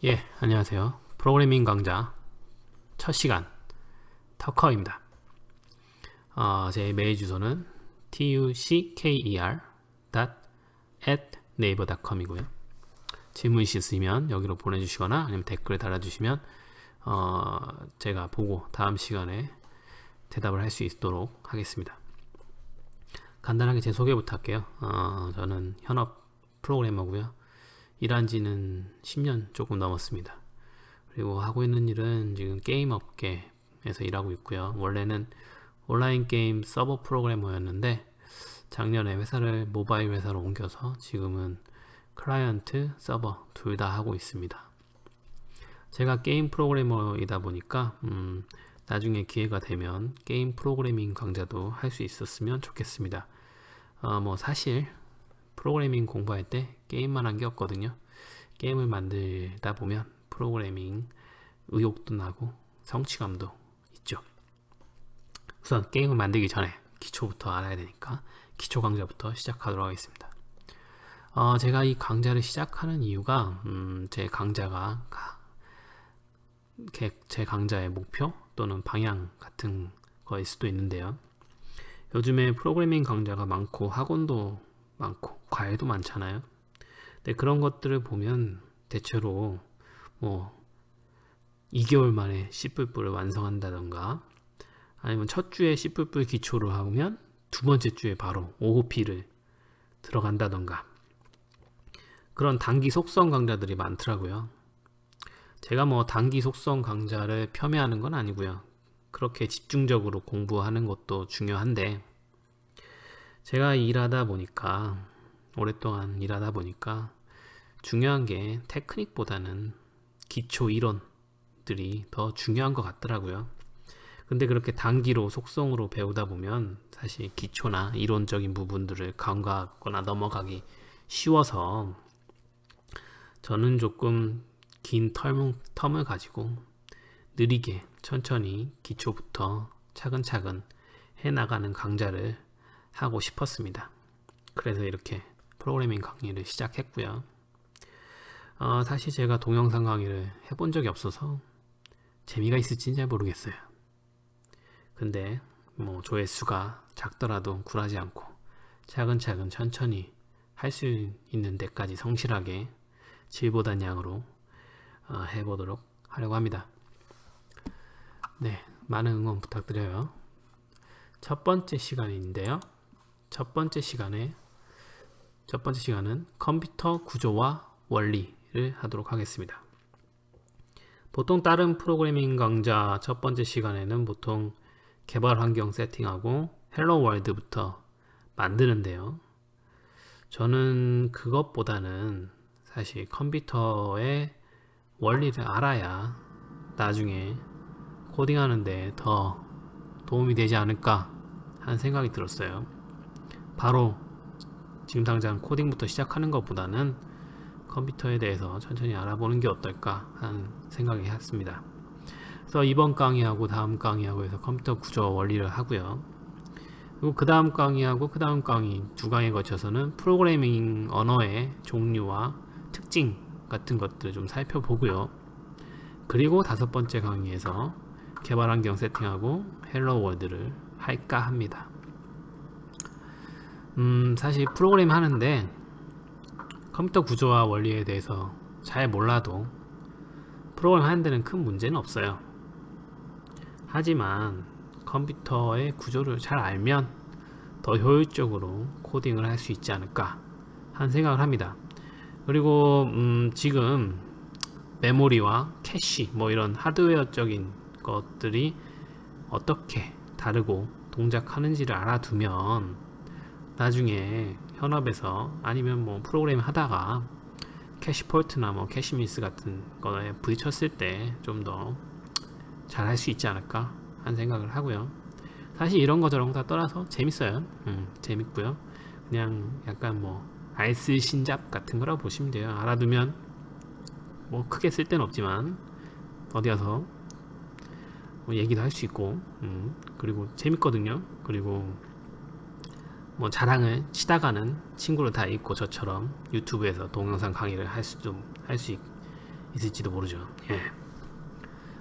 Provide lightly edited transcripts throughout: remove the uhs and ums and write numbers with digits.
예, 안녕하세요. 프로그래밍 강좌 첫 시간 터커입니다. 제 메일 주소는 tucker.naver.com이고요. 질문 있으시면 여기로 보내주시거나 아니면 댓글에 달아주시면 제가 보고 다음 시간에 대답을 할 수 있도록 하겠습니다. 간단하게 제 소개부터 할게요. 저는 현업 프로그래머고요. 일한 지는 10년 조금 넘었습니다. 그리고 하고 있는 일은 지금 게임 업계에서 일하고 있고요. 원래는 온라인 게임 서버 프로그래머였는데 작년에 회사를 모바일 회사로 옮겨서 지금은 클라이언트, 서버 둘 다 하고 있습니다. 제가 게임 프로그래머이다 보니까 나중에 기회가 되면 게임 프로그래밍 강좌도 할 수 있었으면 좋겠습니다. 사실 프로그래밍 공부할 때 게임만 한 게 없거든요. 게임을 만들다 보면 프로그래밍 의욕도 나고 성취감도 있죠. 우선 게임을 만들기 전에 기초부터 알아야 되니까 기초 강좌부터 시작하도록 하겠습니다. 제가 이 강좌를 시작하는 이유가 제 강좌의 목표 또는 방향 같은 거일 수도 있는데요. 요즘에 프로그래밍 강좌가 많고 학원도 많고 과외도 많잖아요. 근데 그런 것들을 보면 대체로 2개월 만에 C++을 완성한다던가 아니면 첫 주에 C++ 기초를 하면 두 번째 주에 바로 OOP를 들어간다던가 그런 단기 속성 강좌들이 많더라고요. 제가 단기 속성 강좌를 폄훼하는 건 아니고요. 그렇게 집중적으로 공부하는 것도 중요한데 제가 오랫동안 일하다 보니까 중요한 게 테크닉보다는 기초 이론들이 더 중요한 것 같더라고요. 근데 그렇게 단기로 속성으로 배우다 보면 사실 기초나 이론적인 부분들을 간과하거나 넘어가기 쉬워서 저는 조금 긴 텀을 가지고 느리게 천천히 기초부터 차근차근 해나가는 강좌를 하고 싶었습니다. 그래서 이렇게 프로그래밍 강의를 시작했고요. 사실 제가 동영상 강의를 해본 적이 없어서 재미가 있을지는 잘 모르겠어요. 근데 조회수가 작더라도 굴하지 않고 차근차근 천천히 할 수 있는 데까지 성실하게 질보단 양으로 해보도록 하려고 합니다. 네, 많은 응원 부탁드려요. 첫 번째 시간인데요. 첫 번째 시간은 컴퓨터 구조와 원리를 하도록 하겠습니다. 보통 다른 프로그래밍 강좌 첫 번째 시간에는 보통 개발 환경 세팅하고 헬로 월드부터 만드는데요. 저는 그것보다는 사실 컴퓨터의 원리를 알아야 나중에 코딩하는데 더 도움이 되지 않을까 하는 생각이 들었어요. 바로 지금 당장 코딩부터 시작하는 것보다는 컴퓨터에 대해서 천천히 알아보는 게 어떨까 하는 생각이 했습니다. 그래서 이번 강의하고 다음 강의하고 해서 컴퓨터 구조 원리를 하고요. 그리고 그 다음 강의하고 그 다음 강의 두 강의에 거쳐서는 프로그래밍 언어의 종류와 특징 같은 것들을 좀 살펴보고요. 그리고 다섯 번째 강의에서 개발 환경 세팅하고 헬로 월드를 할까 합니다. 사실 프로그램 하는데 컴퓨터 구조와 원리에 대해서 잘 몰라도 프로그램 하는 데는 큰 문제는 없어요. 하지만 컴퓨터의 구조를 잘 알면 더 효율적으로 코딩을 할 수 있지 않을까 하는 생각을 합니다. 그리고 지금 메모리와 캐시 이런 하드웨어적인 것들이 어떻게 다르고 동작하는지를 알아두면 나중에 현업에서 아니면 프로그램 하다가 캐시 폴트나 캐시 미스 같은 거에 부딪혔을 때 좀 더 잘 할 수 있지 않을까 하는 생각을 하고요. 사실 이런 거 저런 거 다 떠나서 재밌어요. 재밌고요. 그냥 약간 알쓸신잡 같은 거라고 보시면 돼요. 알아두면 크게 쓸 데는 없지만 어디 가서 얘기도 할 수 있고 그리고 재밌거든요. 그리고 자랑을 치다가는 친구를 다 있고 저처럼 유튜브에서 동영상 강의를 할 수 있을지도 모르죠. 예.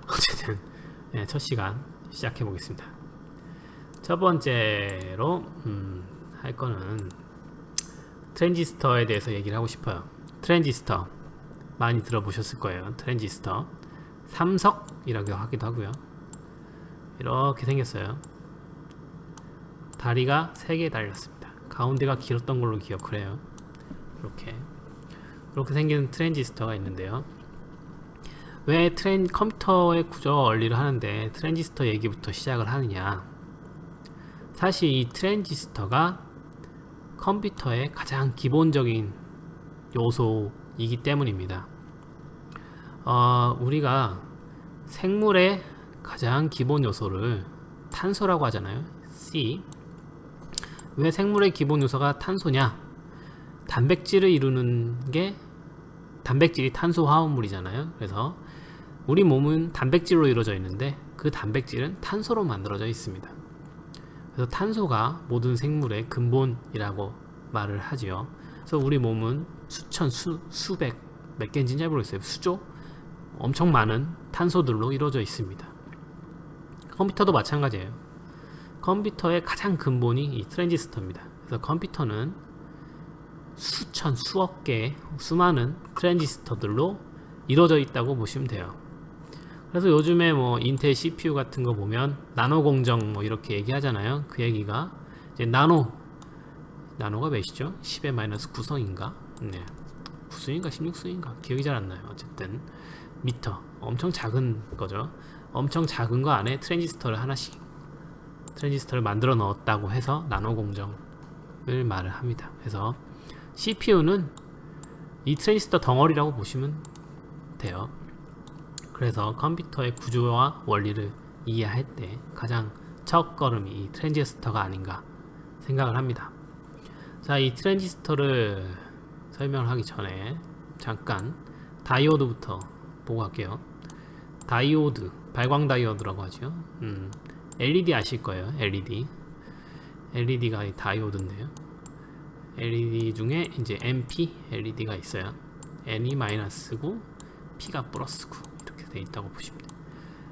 어쨌든 예, 첫 시간 시작해 보겠습니다. 첫 번째로 할 거는 트랜지스터에 대해서 얘기를 하고 싶어요. 트랜지스터 많이 들어보셨을 거예요. 트랜지스터 삼석이라고 하기도 하고요. 이렇게 생겼어요. 다리가 3개 달렸습니다. 가운데가 길었던 걸로 기억을 해요. 이렇게 생긴 트랜지스터가 있는데요. 왜 컴퓨터의 구조 원리를 하는데 트랜지스터 얘기부터 시작을 하느냐. 사실 이 트랜지스터가 컴퓨터의 가장 기본적인 요소이기 때문입니다. 우리가 생물의 가장 기본 요소를 탄소라고 하잖아요. C. 왜 생물의 기본 요소가 탄소냐? 단백질을 이루는 게 단백질이 탄소 화합물이잖아요. 그래서 우리 몸은 단백질로 이루어져 있는데 그 단백질은 탄소로 만들어져 있습니다. 그래서 탄소가 모든 생물의 근본이라고 말을 하지요. 그래서 우리 몸은 수천, 수백, 몇 개인지는 잘 모르겠어요. 수조? 엄청 많은 탄소들로 이루어져 있습니다. 컴퓨터도 마찬가지예요. 컴퓨터의 가장 근본이 이 트랜지스터입니다. 그래서 컴퓨터는 수천, 수억 개의 수많은 트랜지스터들로 이루어져 있다고 보시면 돼요. 그래서 요즘에 뭐 인텔 CPU 같은 거 보면 나노 공정 뭐 이렇게 얘기하잖아요. 그 얘기가 이제 나노가 몇이죠? 10의 마이너스 9성인가? 네. 9승인가 16승인가? 기억이 잘 안 나요. 어쨌든 미터 엄청 작은 거죠. 엄청 작은 거 안에 트랜지스터를 하나씩 트랜지스터를 만들어 넣었다고 해서 나노 공정을 말을 합니다. 그래서 CPU는 이 트랜지스터 덩어리라고 보시면 돼요. 그래서 컴퓨터의 구조와 원리를 이해할 때 가장 첫 걸음이 이 트랜지스터가 아닌가 생각을 합니다. 자, 이 트랜지스터를 설명을 하기 전에 잠깐 다이오드부터 보고 갈게요. 다이오드, 발광 다이오드라고 하죠. LED 아실 거예요. LED가 다이오드인데요. LED 중에 이제 NP LED가 있어요. N이 마이너스고 P가 플러스고 이렇게 돼 있다고 보시면 돼요.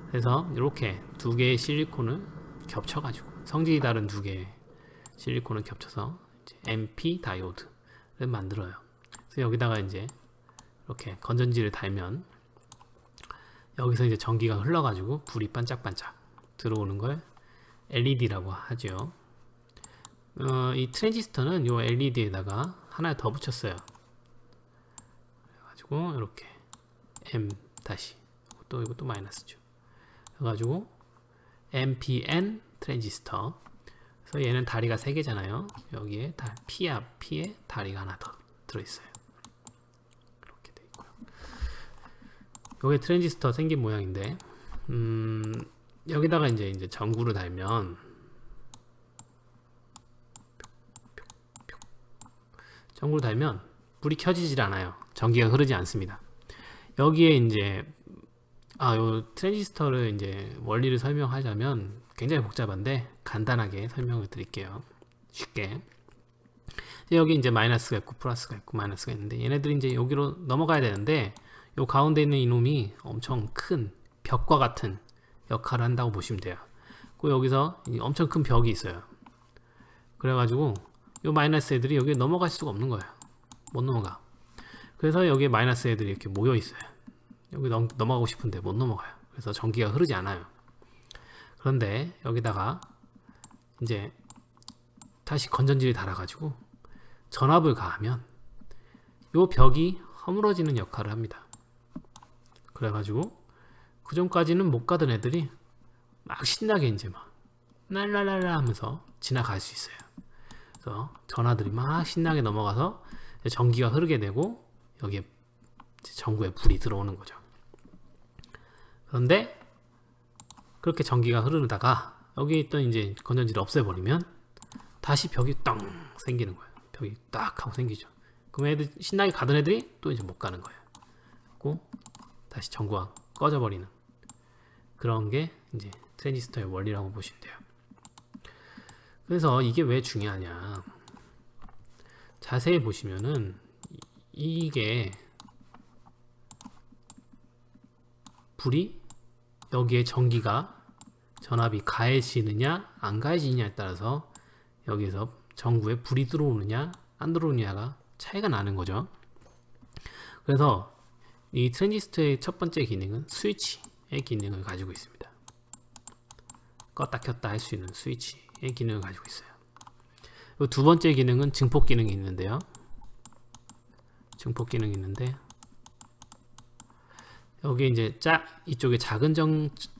그래서 이렇게 두 개의 실리콘을 겹쳐가지고 성질이 다른 두 개의 실리콘을 겹쳐서 이제 NP 다이오드를 만들어요. 그래서 여기다가 이제 이렇게 건전지를 달면 여기서 이제 전기가 흘러가지고 불이 반짝반짝 들어오는 걸 LED라고 하죠. 이 트랜지스터는 이 LED에다가 하나 더 붙였어요. 그래가지고 이렇게 M 다시 이것도 마이너스죠. 그래가지고 MPN 트랜지스터. 그래서 얘는 다리가 3개잖아요. 여기에 P에 다리가 하나 더 들어있어요. 이렇게 돼 있고요. 요게 트랜지스터 생긴 모양인데, 여기다가 이제 전구를 달면 불이 켜지질 않아요. 전기가 흐르지 않습니다. 여기에 이제 요 트랜지스터를 이제 원리를 설명하자면 굉장히 복잡한데 간단하게 설명을 드릴게요. 쉽게. 여기 이제 마이너스가 있고 플러스가 있고 마이너스가 있는데 얘네들이 이제 여기로 넘어가야 되는데 요 가운데 있는 이놈이 엄청 큰 벽과 같은 역할을 한다고 보시면 돼요. 그 여기서 엄청 큰 벽이 있어요. 그래가지고 요 마이너스 애들이 여기 넘어갈 수가 없는 거예요. 못 넘어가. 그래서 여기에 마이너스 애들이 이렇게 모여 있어요. 여기 넘어가고 싶은데 못 넘어가요. 그래서 전기가 흐르지 않아요. 그런데 여기다가 이제 다시 건전지를 달아가지고 전압을 가하면 요 벽이 허물어지는 역할을 합니다. 그래가지고 그 전까지는 못 가던 애들이 막 신나게 이제 막 랄랄랄라 하면서 지나갈 수 있어요. 그래서 전하들이 막 신나게 넘어가서 전기가 흐르게 되고 여기에 전구에 불이 들어오는 거죠. 그런데 그렇게 전기가 흐르다가 여기 있던 이제 건전지를 없애버리면 다시 벽이 땅 생기는 거예요. 벽이 딱 하고 생기죠. 그럼 애들 신나게 가던 애들이 또 이제 못 가는 거예요. 그리고 다시 전구가 꺼져버리는 그런 게 이제 트랜지스터의 원리라고 보시면 돼요. 그래서 이게 왜 중요하냐? 자세히 보시면은 이게 불이 여기에 전압이 가해지느냐 안 가해지느냐에 따라서 여기서 전구에 불이 들어오느냐 안 들어오느냐가 차이가 나는 거죠. 그래서 이 트랜지스터의 첫 번째 기능은 스위치의 기능을 가지고 있습니다. 껐다 켰다 할 수 있는 스위치의 기능을 가지고 있어요. 그리고 두 번째 기능은 증폭 기능이 있는데요. 증폭 기능이 있는데 여기 이제 이쪽에 작은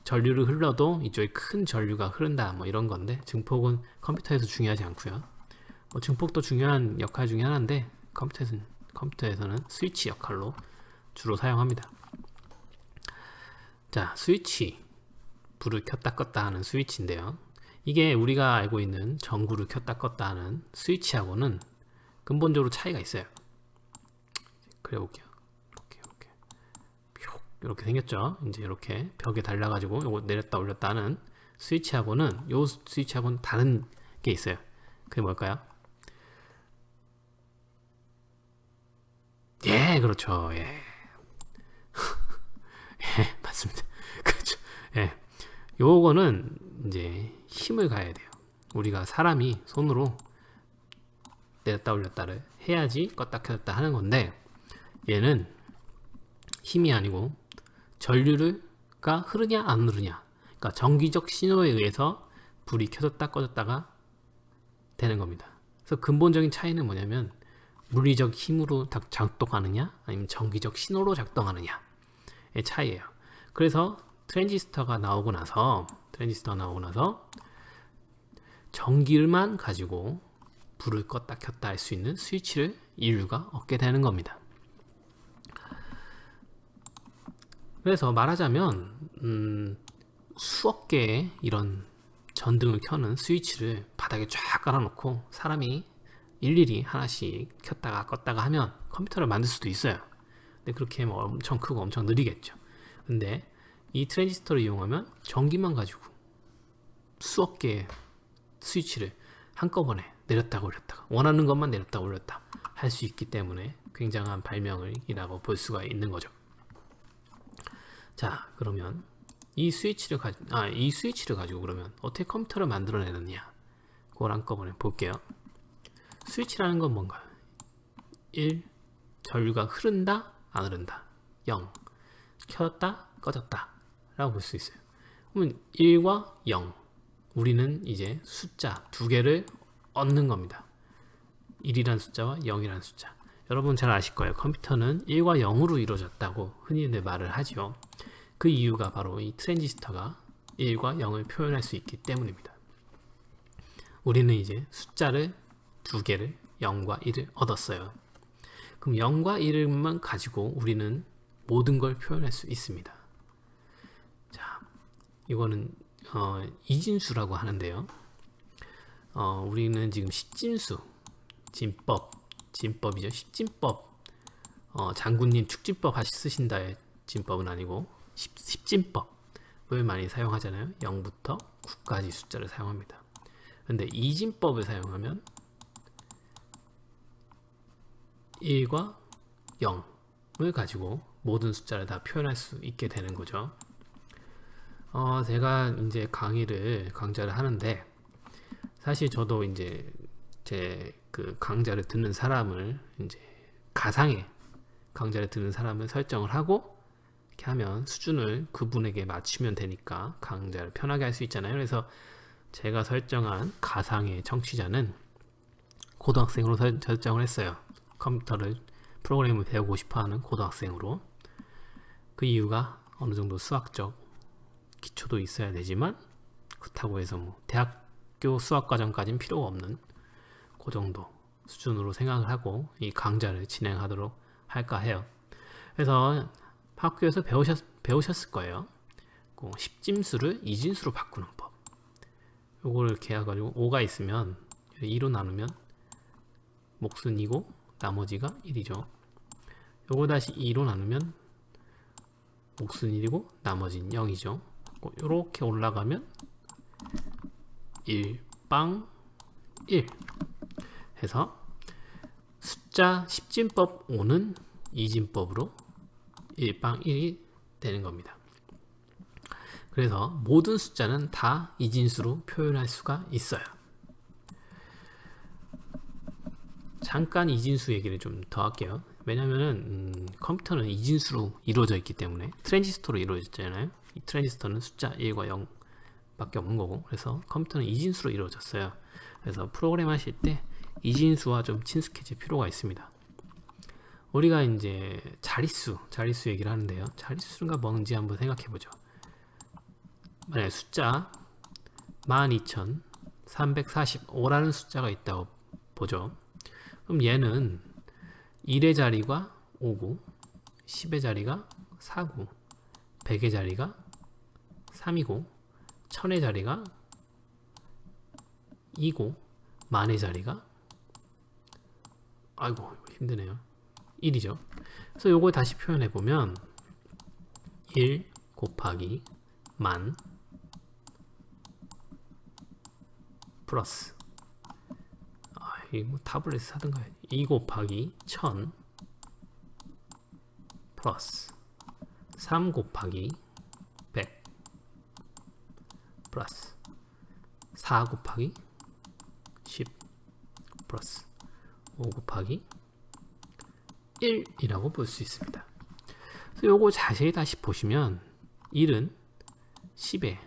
전류를 흘러도 이쪽에 큰 전류가 흐른다 뭐 이런 건데, 증폭은 컴퓨터에서 중요하지 않고요. 뭐 증폭도 중요한 역할 중에 하나인데 컴퓨터에서는 스위치 역할로 주로 사용합니다. 자, 스위치, 불을 켰다 껐다 하는 스위치인데요. 이게 우리가 알고 있는 전구를 켰다 껐다 하는 스위치하고는 근본적으로 차이가 있어요. 그려볼게요. 이렇게 생겼죠. 이제 이렇게 벽에 달라가지고 이거 내렸다 올렸다 하는 스위치하고는, 요 스위치하고는 다른 게 있어요. 그게 뭘까요? 예, 그렇죠. 예. 예, 맞습니다. 그렇죠. 예. 요거는 이제 힘을 가해야 돼요. 우리가 사람이 손으로 내렸다 올렸다를 해야지 껐다 켰다 하는 건데, 얘는 힘이 아니고 전류가 흐르냐 안 흐르냐, 그러니까 전기적 신호에 의해서 불이 켜졌다 꺼졌다가 되는 겁니다. 그래서 근본적인 차이는 뭐냐면 물리적 힘으로 작동하느냐 아니면 전기적 신호로 작동하느냐의 차이예요. 그래서 트랜지스터가 나오고 나서 전기만 가지고 불을 껐다 켰다 할 수 있는 스위치를 인류가 얻게 되는 겁니다. 그래서 말하자면 수억 개의 이런 전등을 켜는 스위치를 바닥에 쫙 깔아놓고 사람이 일일이 하나씩 켰다가 껐다가 하면 컴퓨터를 만들 수도 있어요. 근데 그렇게 뭐 엄청 크고 엄청 느리겠죠. 근데 이 트랜지스터를 이용하면 전기만 가지고 수억 개의 스위치를 한꺼번에 내렸다 올렸다가 원하는 것만 내렸다 올렸다 할 수 있기 때문에 굉장한 발명이라고 볼 수가 있는 거죠. 자, 그러면 이 스위치를 가지고 그러면 어떻게 컴퓨터를 만들어내느냐, 그걸 한꺼번에 볼게요. 스위치라는 건 뭔가? 1. 전류가 흐른다 안 흐른다. 0. 켰다 꺼졌다 라고 볼 수 있어요. 그러면 1과 0, 우리는 이제 숫자 두 개를 얻는 겁니다. 1이라는 숫자와 0이라는 숫자. 여러분 잘 아실 거예요. 컴퓨터는 1과 0으로 이루어졌다고 흔히들 말을 하죠. 그 이유가 바로 이 트랜지스터가 1과 0을 표현할 수 있기 때문입니다. 우리는 이제 숫자를 두 개를 0과 1을 얻었어요. 그럼 0과 1만 가지고 우리는 모든 걸 표현할 수 있습니다. 자, 이거는 이진수라고 하는데요. 우리는 지금 십진수, 진법이죠. 십진법. 장군님 축진법 쓰신다의 진법은 아니고 십진법을 많이 사용하잖아요. 0부터 9까지 숫자를 사용합니다. 근데 이진법을 사용하면 1과 0을 가지고 모든 숫자를 다 표현할 수 있게 되는 거죠. 제가 이제 강좌를 하는데, 사실 저도 이제 제 그 강좌를 듣는 사람을 이제 가상의 강좌를 듣는 사람을 설정을 하고 이렇게 하면 수준을 그분에게 맞추면 되니까 강좌를 편하게 할 수 있잖아요. 그래서 제가 설정한 가상의 청취자는 고등학생으로 설정을 했어요. 컴퓨터를 프로그램을 배우고 싶어하는 고등학생으로. 그 이유가 어느 정도 수학적 기초도 있어야 되지만, 그렇다고 해서 뭐 대학교 수학과정까지는 필요가 없는 그 정도 수준으로 생각을 하고 이 강좌를 진행하도록 할까 해요. 그래서 학교에서 배우셨을 거예요. 십진수를 이진수로 바꾸는 법. 요거를 이렇게 해가지고 5가 있으면 2로 나누면 몫은 2고 나머지가 1이죠. 요거 다시 2로 나누면 몫은 1이고 나머지는 0이죠. 요렇게 올라가면 1빵 1 해서 숫자 십진법 5는 이진법으로 1빵 1이 되는 겁니다. 그래서 모든 숫자는 다 이진수로 표현할 수가 있어요. 잠깐 이진수 얘기를 좀 더 할게요. 왜냐면은 컴퓨터는 이진수로 이루어져 있기 때문에, 트랜지스터로 이루어졌잖아요. 이 트랜지스터는 숫자 1과 0 밖에 없는 거고, 그래서 컴퓨터는 이진수로 이루어졌어요. 그래서 프로그램 하실 때 이진수와 좀 친숙해질 필요가 있습니다. 우리가 이제 자릿수 얘기를 하는데요. 자릿수가 뭔지 한번 생각해 보죠. 만약에 숫자 12345라는 숫자가 있다고 보죠. 그럼 얘는 1의 자리가 5고 10의 자리가 4고 100의 자리가 3이고 1000의 자리가 2고 만의 자리가, 아이고 힘드네요, 1이죠. 그래서 요걸 다시 표현해 보면 1 곱하기 만 플러스, 이거 뭐 타블렛 사든가, 2 곱하기 1000 플러스 3 곱하기 100 플러스 4 곱하기 10 플러스 5 곱하기 1이라고 볼 수 있습니다. 그래서 요거 자세히 다시 보시면 1은 10의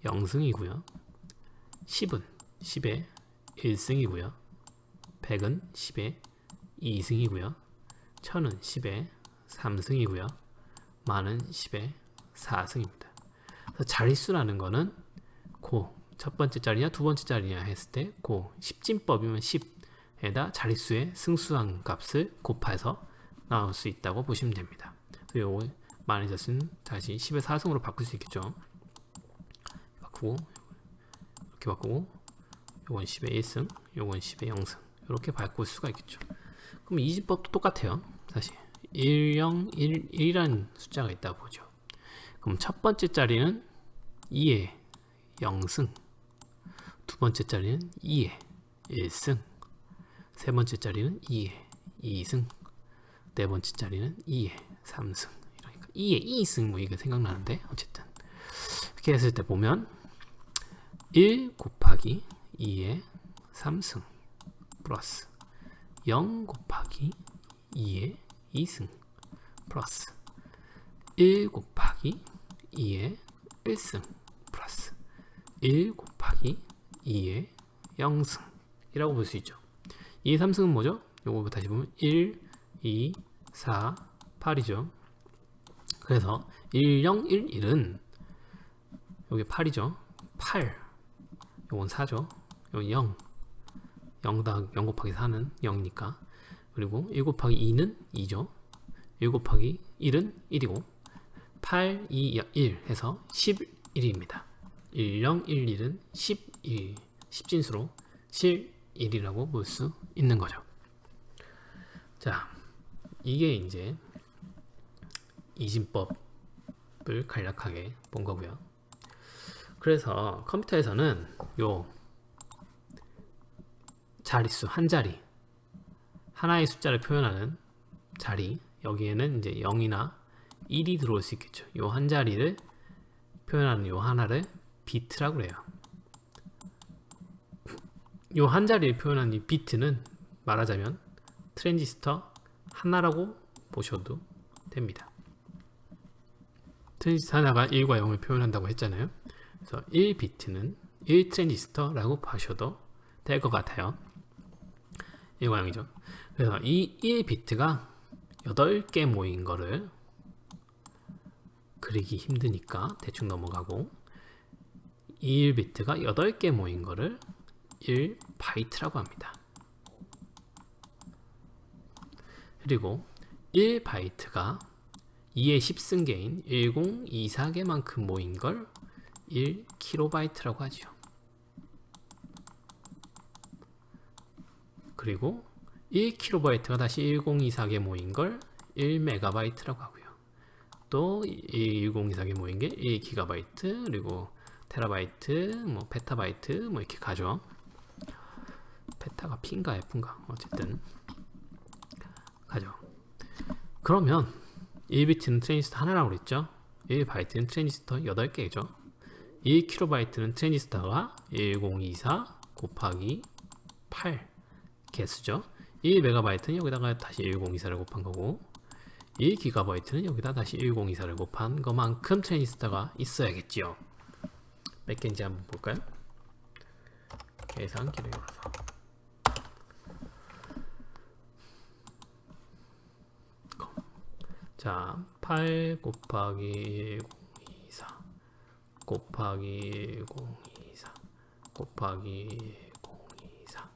0승이고요. 10은 10의 1승이고요. 100은 10의 2승이고요. 1000은 10의 3승이고요. 만은 10의 4승입니다. 그래서 자릿수라는 거는 첫 번째 자리냐 두 번째 자리냐 했을 때 10진법이면 10에다 자릿수의 승수한 값을 곱해서 나올 수 있다고 보시면 됩니다. 요거 만의 자수는 다시 10의 4승으로 바꿀 수 있겠죠. 바꾸고 이렇게 바꾸고, 요건 10의 1승, 요건 10의 0승, 이렇게 바꿀 수가 있겠죠. 그럼 이진법도 똑같아요. 다시 1, 0, 1, 1이라는 숫자가 있다고 보죠. 그럼 첫 번째 자리는 2의 0승, 두 번째 자리는 2의 1승, 세 번째 자리는 2의 2승, 네 번째 자리는 2의 3승. 이러니까 2의 2승 뭐 이게 생각나는데, 어쨌든 이렇게 했을 때 보면 1 곱하기 2의 3승 플러스 0 곱하기 2의 2승 플러스 1 곱하기 2의 1승 플러스 1 곱하기 2의 0승 이라고 볼 수 있죠. 2의 3승은 뭐죠? 요거 다시 보면 1, 2, 4, 8이죠. 그래서 1, 0, 1, 1은 여기 8이죠. 8, 요건 4죠. 요건 0, 0 곱하기 4는 0이니까. 그리고 1 곱하기 2는 2죠. 1 곱하기 1은 1이고 8, 2, 1 해서 11입니다. 1, 0, 1, 1은 11, 10진수로 11이라고 볼 수 있는 거죠. 자, 이게 이제 이진법을 간략하게 본 거고요. 그래서 컴퓨터에서는 요 자릿수 한 자리, 하나의 숫자를 표현하는 자리, 여기에는 이제 0이나 1이 들어올 수 있겠죠. 요 한 자리를 표현하는 요 하나를 비트라고 해요. 요 한 자리를 표현하는 이 비트는 말하자면 트랜지스터 하나라고 보셔도 됩니다. 트랜지스터 하나가 1과 0을 표현한다고 했잖아요. 그래서 1비트는 1트랜지스터라고 보셔도 될 것 같아요. 1과 0이죠. 그래서 이 1비트가 8개 모인 거를 그리기 힘드니까 대충 넘어가고, 1비트가 8개 모인 거를 1바이트라고 합니다. 그리고 1바이트가 2의 10승계인 1024개만큼 모인 걸 1kB라고 하죠. 그리고 1kB가 다시 1024개 모인 걸 1MB라고 하고요. 또 1024개 모인 게 1GB, 그리고 테라바이트, 뭐 페타바이트, 뭐 이렇게 가죠. 페타가 P인가 F인가 어쨌든 가죠. 그러면 1비트는 트랜지스터 하나라고 그랬죠. 1바이트는 트랜지스터 8개죠. 1kB는 트랜지스터가 1024 곱하기 8 개수죠. 1MB는 여기다가 다시 1024를 곱한 거고, 1GB는 여기다 다시 1024를 곱한 것만큼 트랜지스터가 있어야겠지요. 몇 개인지 한번 볼까요? 계산기를 열어서 자, 8 곱하기 1024 곱하기 1024 곱하기 1024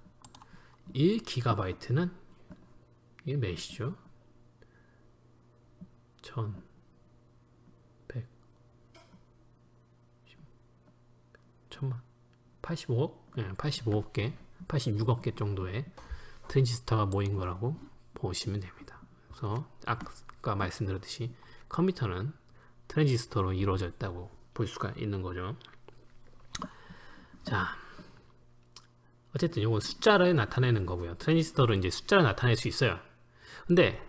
1GB는 이게 몇이죠? 1100 천만 85억? 네, 85억 개 86억 개 정도의 트랜지스터가 모인 거라고 보시면 됩니다. 그래서 아까 말씀드렸듯이 컴퓨터는 트랜지스터로 이루어져 있다고 볼 수가 있는 거죠. 자, 어쨌든 이건 숫자를 나타내는 거고요. 트랜지스터로 이제 숫자를 나타낼 수 있어요. 근데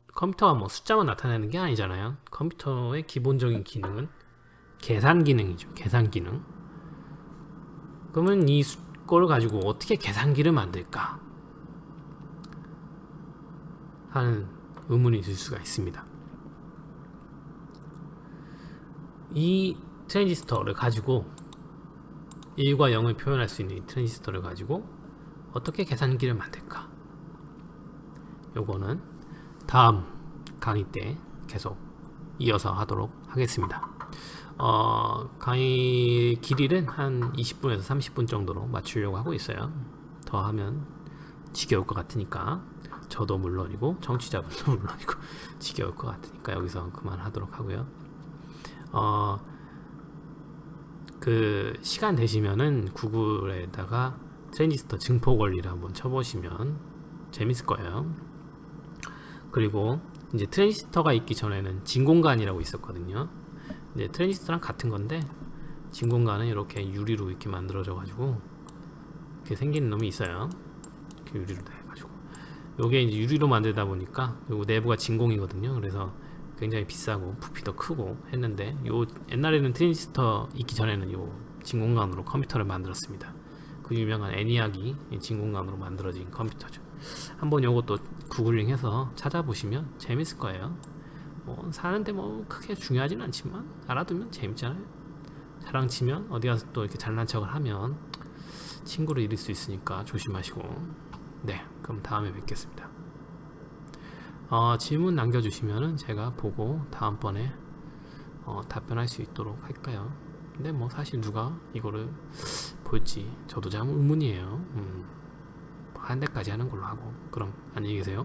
컴퓨터가 뭐 숫자만 나타내는 게 아니잖아요. 컴퓨터의 기본적인 기능은 계산 기능이죠. 계산 기능. 그러면 이 걸 가지고 어떻게 계산기를 만들까 하는 의문이 들 수가 있습니다. 이 트랜지스터를 가지고 1과 0을 표현할 수 있는 이 트랜지스터를 가지고 어떻게 계산기를 만들까? 요거는 다음 강의 때 계속 이어서 하도록 하겠습니다. 강의 길이는 한 20분에서 30분 정도로 맞추려고 하고 있어요. 더 하면 지겨울 것 같으니까, 저도 물론이고 청취자분도 물론이고 지겨울 것 같으니까 여기서 그만하도록 하고요. 그 시간 되시면은 구글에다가 트랜지스터 증폭 원리를 한번 쳐보시면 재밌을 거예요. 그리고 이제 트랜지스터가 있기 전에는 진공관이라고 있었거든요. 이제 트랜지스터랑 같은 건데 진공관은 이렇게 유리로 이렇게 만들어져 가지고 이렇게 생기는 놈이 있어요. 이렇게 유리로 해가지고 요게 이제 유리로 만들다 보니까 요 내부가 진공이거든요. 그래서 굉장히 비싸고 부피도 크고 했는데, 요 옛날에는 트랜지스터 있기 전에는 요 진공관으로 컴퓨터를 만들었습니다. 그 유명한 애니악이 진공관으로 만들어진 컴퓨터죠. 한번 요것도 구글링해서 찾아보시면 재밌을 거예요. 뭐 사는데 뭐 크게 중요하진 않지만 알아두면 재밌잖아요. 자랑치면 어디 가서 또 이렇게 잘난 척을 하면 친구를 잃을 수 있으니까 조심하시고. 네, 그럼 다음에 뵙겠습니다. 질문 남겨주시면은 제가 보고 다음번에 답변할 수 있도록 할까요? 근데 뭐 사실 누가 이거를 볼지 저도 참 의문이에요. 한 대까지 하는 걸로 하고. 그럼 안녕히 계세요.